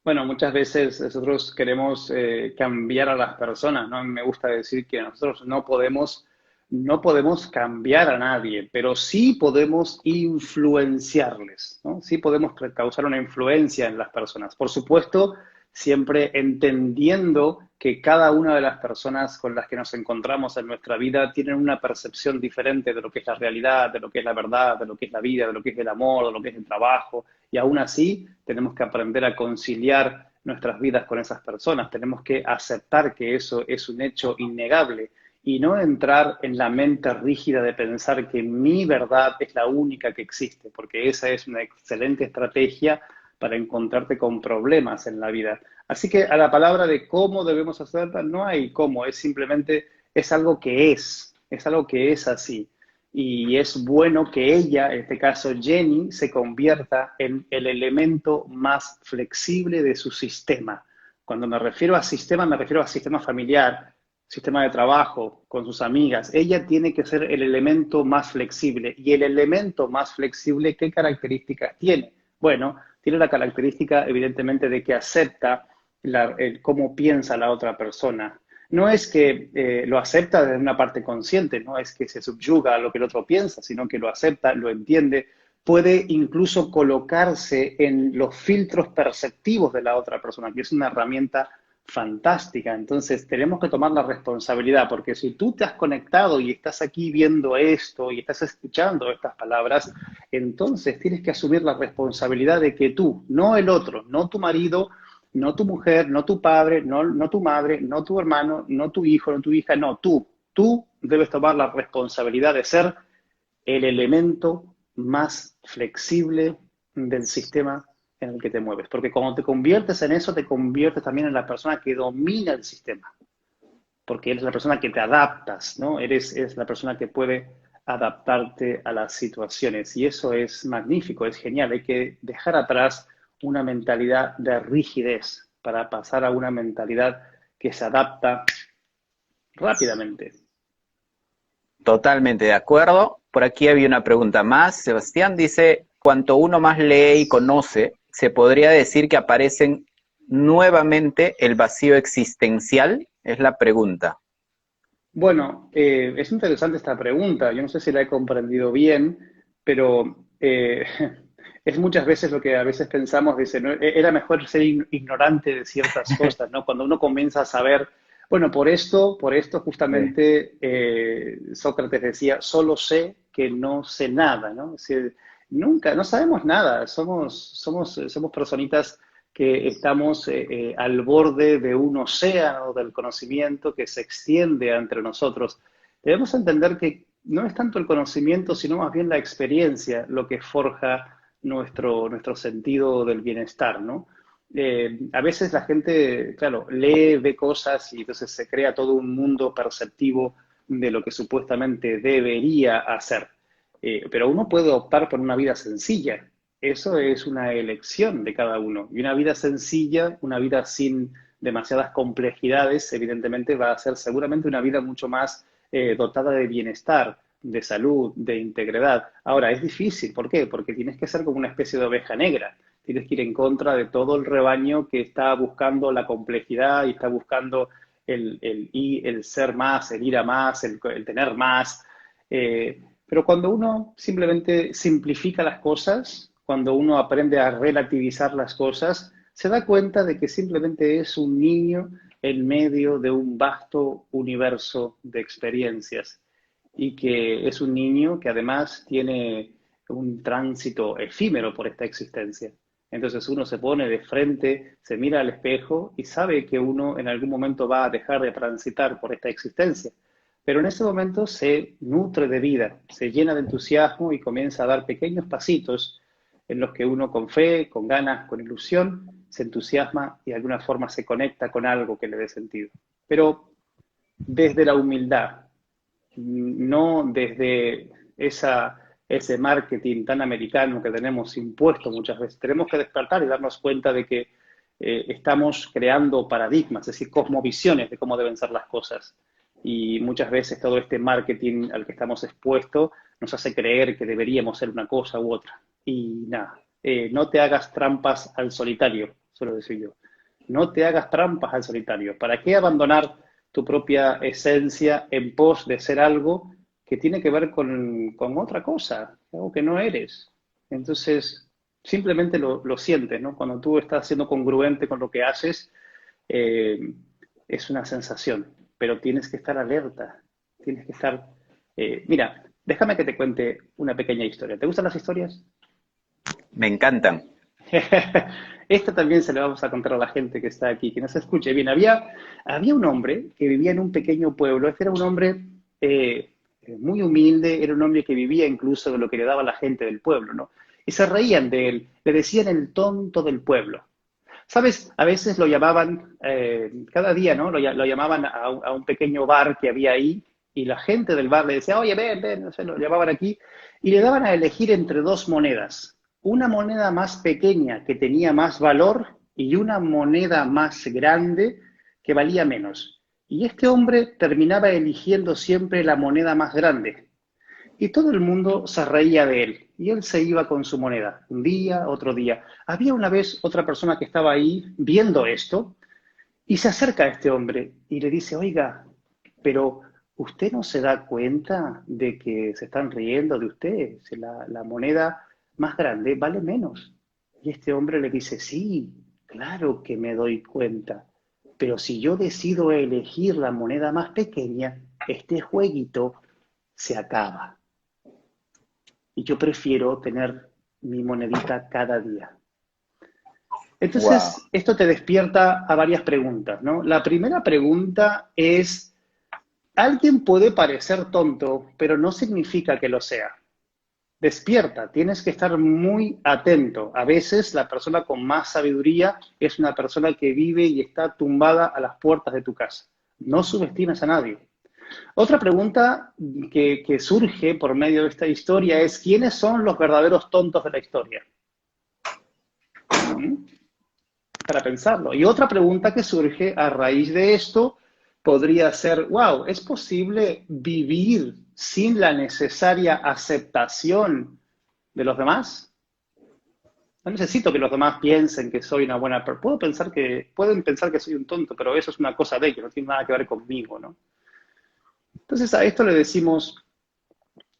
Bueno, muchas veces nosotros queremos cambiar a las personas, ¿no? Me gusta decir que nosotros no podemos cambiar a nadie, pero sí podemos influenciarles, ¿no? Sí podemos causar una influencia en las personas. Por supuesto, siempre entendiendo que cada una de las personas con las que nos encontramos en nuestra vida tienen una percepción diferente de lo que es la realidad, de lo que es la verdad, de lo que es la vida, de lo que es el amor, de lo que es el trabajo. Y aún así, tenemos que aprender a conciliar nuestras vidas con esas personas. Tenemos que aceptar que eso es un hecho innegable y no entrar en la mente rígida de pensar que mi verdad es la única que existe, porque esa es una excelente estrategia para encontrarte con problemas en la vida. Así que a la palabra de cómo debemos hacerla, no hay cómo, es simplemente, es algo que es así. Y es bueno que ella, en este caso Jenny, se convierta en el elemento más flexible de su sistema. Cuando me refiero a sistema familiar, sistema de trabajo, con sus amigas. Ella tiene que ser el elemento más flexible. Y el elemento más flexible, ¿qué características tiene? Bueno, tiene la característica, evidentemente, de que acepta cómo piensa la otra persona. No es que lo acepta desde una parte consciente, no es que se subyuga a lo que el otro piensa, sino que lo acepta, lo entiende, puede incluso colocarse en los filtros perceptivos de la otra persona, que es una herramienta fantástica. Entonces, tenemos que tomar la responsabilidad, porque si tú te has conectado y estás aquí viendo esto y estás escuchando estas palabras, entonces tienes que asumir la responsabilidad de que tú, no el otro, no tu marido, No tu mujer, no tu padre, no tu madre, no tu hermano, no tu hijo, no tu hija, no, tú. Tú debes tomar la responsabilidad de ser el elemento más flexible del sistema en el que te mueves. Porque cuando te conviertes en eso, te conviertes también en la persona que domina el sistema. Porque eres la persona que te adaptas, ¿no? Es la persona que puede adaptarte a las situaciones. Y eso es magnífico, es genial. Hay que dejar atrás una mentalidad de rigidez para pasar a una mentalidad que se adapta rápidamente. Totalmente de acuerdo. Por aquí había una pregunta más. Sebastián dice, cuanto uno más lee y conoce, ¿se podría decir que aparecen nuevamente el vacío existencial? Es la pregunta. Bueno, es interesante esta pregunta. Yo no sé si la he comprendido bien, pero es muchas veces lo que a veces pensamos, dice, ¿no? Era mejor ser ignorante de ciertas cosas, ¿no? Cuando uno comienza a saber, bueno, por esto Sí. justamente Sócrates decía, solo sé que no sé nada, ¿no? Es decir, nunca, no sabemos nada, somos personitas que estamos al borde de un océano del conocimiento que se extiende entre nosotros. Debemos entender que no es tanto el conocimiento, sino más bien la experiencia lo que forja nuestro sentido del bienestar, ¿no? A veces la gente, claro, lee, ve cosas y entonces se crea todo un mundo perceptivo de lo que supuestamente debería hacer. Pero uno puede optar por una vida sencilla. Eso es una elección de cada uno. Y una vida sencilla, una vida sin demasiadas complejidades, evidentemente va a ser seguramente una vida mucho más dotada de bienestar, de salud, de integridad. Ahora, es difícil. ¿Por qué? Porque tienes que ser como una especie de oveja negra. Tienes que ir en contra de todo el rebaño que está buscando la complejidad y está buscando el ser más, el ir a más, el tener más. Pero cuando uno simplemente simplifica las cosas, cuando uno aprende a relativizar las cosas, se da cuenta de que simplemente es un niño en medio de un vasto universo de experiencias y que es un niño que además tiene un tránsito efímero por esta existencia. Entonces uno se pone de frente, se mira al espejo y sabe que uno en algún momento va a dejar de transitar por esta existencia. Pero en ese momento se nutre de vida, se llena de entusiasmo y comienza a dar pequeños pasitos en los que uno con fe, con ganas, con ilusión, se entusiasma y de alguna forma se conecta con algo que le dé sentido. Pero desde la humildad, no desde ese marketing tan americano que tenemos impuesto muchas veces. Tenemos que despertar y darnos cuenta de que estamos creando paradigmas, es decir, cosmovisiones de cómo deben ser las cosas. Y muchas veces todo este marketing al que estamos expuestos nos hace creer que deberíamos ser una cosa u otra. Y nada, no te hagas trampas al solitario, suelo decir yo. No te hagas trampas al solitario. ¿Para qué abandonar tu propia esencia en pos de ser algo que tiene que ver con otra cosa, algo que no eres? Entonces, simplemente lo sientes, ¿no? Cuando tú estás siendo congruente con lo que haces, eh, es una sensación, pero tienes que estar alerta, tienes que estar... mira, déjame que te cuente una pequeña historia. ¿Te gustan las historias? Me encantan. Esta también se la vamos a contar a la gente que está aquí, que nos escuche. Bien, había un hombre que vivía en un pequeño pueblo. Este era un hombre muy humilde, era un hombre que vivía incluso de lo que le daba la gente del pueblo, ¿no? Y se reían de él, le decían el tonto del pueblo. ¿Sabes? A veces lo llamaban, cada día, ¿no? Lo llamaban a un pequeño bar que había ahí y la gente del bar le decía, oye, ven, ven, no sé, lo llamaban aquí y le daban a elegir entre dos monedas. Una moneda más pequeña que tenía más valor y una moneda más grande que valía menos. Y este hombre terminaba eligiendo siempre la moneda más grande. Y todo el mundo se reía de él. Y él se iba con su moneda, un día, otro día. Había una vez otra persona que estaba ahí viendo esto y se acerca a este hombre y le dice, oiga, pero ¿usted no se da cuenta de que se están riendo de usted? Si la moneda más grande vale menos. Y este hombre le dice, sí, claro que me doy cuenta. Pero si yo decido elegir la moneda más pequeña, este jueguito se acaba. Y yo prefiero tener mi monedita cada día. Entonces, Wow. esto te despierta a varias preguntas, ¿no? La primera pregunta es, alguien puede parecer tonto, pero no significa que lo sea. Despierta, tienes que estar muy atento. A veces la persona con más sabiduría es una persona que vive y está tumbada a las puertas de tu casa. No subestimes a nadie. Otra pregunta que surge por medio de esta historia es, ¿quiénes son los verdaderos tontos de la historia? ¿Mm? Para pensarlo. Y otra pregunta que surge a raíz de esto podría ser, wow, ¿es posible vivir sin la necesaria aceptación de los demás? No necesito que los demás piensen que soy una buena persona. Pueden pensar que soy un tonto, pero eso es una cosa de ellos, no tiene nada que ver conmigo, ¿no? Entonces a esto le decimos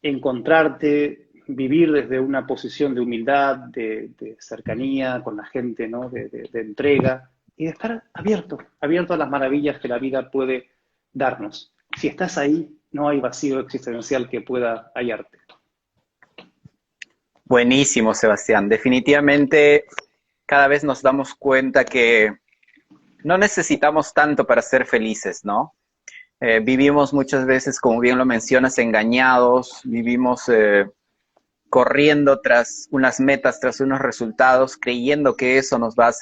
encontrarte, vivir desde una posición de humildad, de cercanía con la gente, ¿no? De entrega y de estar abierto, abierto a las maravillas que la vida puede darnos. Si estás ahí, no hay vacío existencial que pueda hallarte. Buenísimo, Sebastián. Definitivamente cada vez nos damos cuenta que no necesitamos tanto para ser felices, ¿no? Vivimos muchas veces, como bien lo mencionas, engañados, vivimos corriendo tras unas metas, tras unos resultados, creyendo que eso nos va a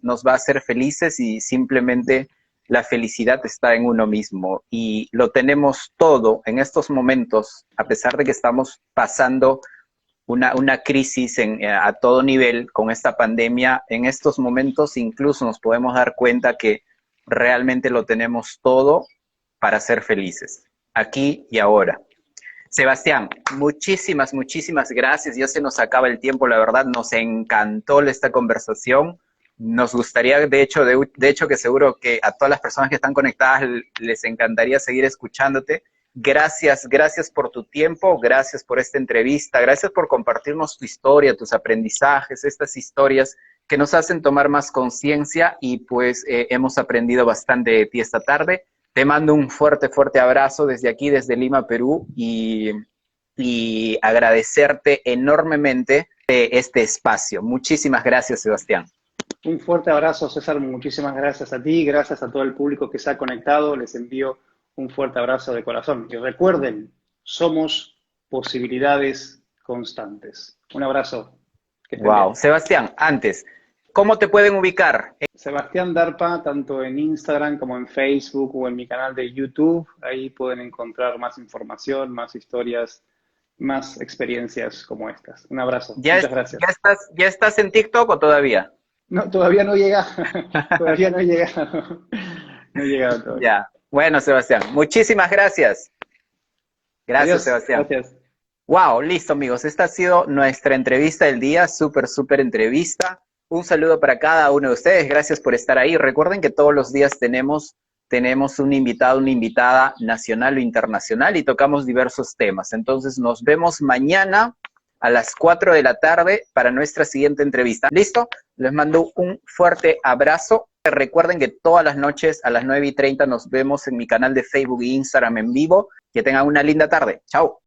nos va a hacer felices y simplemente la felicidad está en uno mismo y lo tenemos todo en estos momentos, a pesar de que estamos pasando una crisis a todo nivel con esta pandemia. En estos momentos incluso nos podemos dar cuenta que realmente lo tenemos todo para ser felices, aquí y ahora. Sebastián, muchísimas, muchísimas gracias. Ya se nos acaba el tiempo, la verdad, nos encantó esta conversación. Nos gustaría, de hecho, que seguro que a todas las personas que están conectadas les encantaría seguir escuchándote. Gracias, gracias por tu tiempo, gracias por esta entrevista, gracias por compartirnos tu historia, tus aprendizajes, estas historias que nos hacen tomar más conciencia y pues hemos aprendido bastante de ti esta tarde. Te mando un fuerte, fuerte abrazo desde aquí, desde Lima, Perú, y agradecerte enormemente este espacio. Muchísimas gracias, Sebastián. Un fuerte abrazo, César. Muchísimas gracias a ti, gracias a todo el público que se ha conectado. Les envío un fuerte abrazo de corazón. Y recuerden, somos posibilidades constantes. Un abrazo. Que estén Wow. bien. Sebastián, antes, ¿cómo te pueden ubicar? Sebastián Darpa, tanto en Instagram como en Facebook o en mi canal de YouTube. Ahí pueden encontrar más información, más historias, más experiencias como estas. Un abrazo. ¿Ya, Muchas gracias. ya estás en TikTok o todavía? No, todavía no llega. Todavía no he llegado. No he llegado todavía. Ya. Bueno, Sebastián, muchísimas gracias. Gracias, Adiós. Sebastián. Gracias. Wow, listo, amigos. Esta ha sido nuestra entrevista del día. Súper, súper entrevista. Un saludo para cada uno de ustedes. Gracias por estar ahí. Recuerden que todos los días tenemos un invitado, una invitada nacional o internacional y tocamos diversos temas. Entonces nos vemos mañana a las 4 de la tarde para nuestra siguiente entrevista. ¿Listo? Les mando un fuerte abrazo. Recuerden que todas las noches a las 9:30 nos vemos en mi canal de Facebook e Instagram en vivo. Que tengan una linda tarde. Chao.